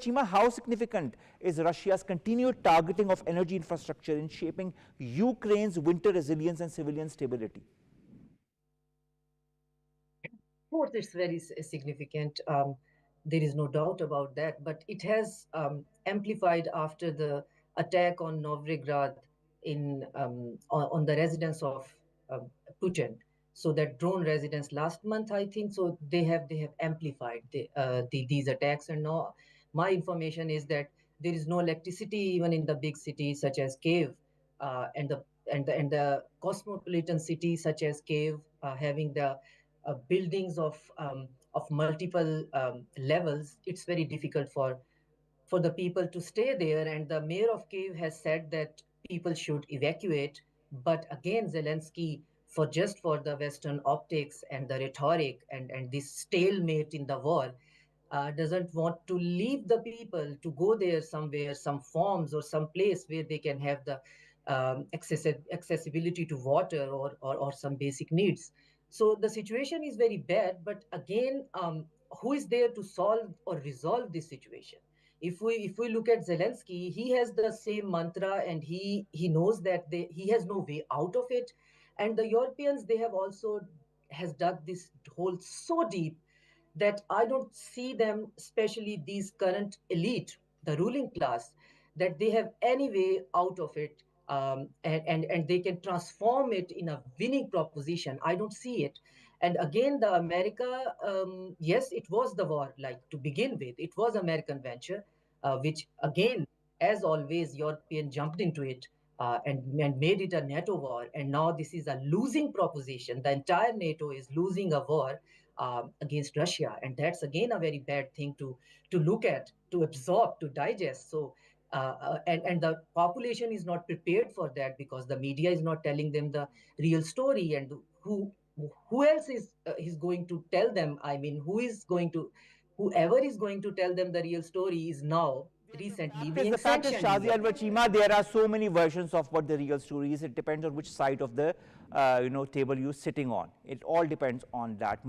Chima, how significant is Russia's continued targeting of energy infrastructure in shaping Ukraine's winter resilience and civilian stability? Of course, it's very significant. There is no doubt about that. But it has amplified after the attack on Novigrad on the residence of um, Putin. So that drone residence last month, I think. So they have amplified these attacks. And now my information is that there is no electricity even in the big cities such as Kiev, and the cosmopolitan cities such as Kiev, having the buildings of multiple levels. It's very difficult for the people to stay there. And the mayor of Kiev has said that people should evacuate. But again, Zelensky, for the Western optics and the rhetoric and this stalemate in the war, doesn't want to leave the people to go there somewhere, some farms or some place where they can have the accessibility to water or some basic needs. So the situation is very bad. But again, who is there to solve or resolve this situation? If we look at Zelensky, he has the same mantra, and he knows that he has no way out of it. And the Europeans, they have also has dug this hole so deep that I don't see them, especially these current elite, the ruling class, that they have any way out of it, and they can transform it in a winning proposition. I don't see it. And again, the America, yes, it was the war, like to begin with. It was American venture, which again, as always, European jumped into it, and made it a NATO war. And now this is a losing proposition. The entire NATO is losing a war against Russia, and that's again a very bad thing to look at, to absorb, to digest. So, and the population is not prepared for that, because the media is not telling them the real story. And who else is going to tell them? I mean, whoever is going to tell them the real story is now recently being The fact is, sanctioned Shazi even. Alvar Chima, there are so many versions of what the real story is. It depends on which side of the table you're sitting on. It all depends on that.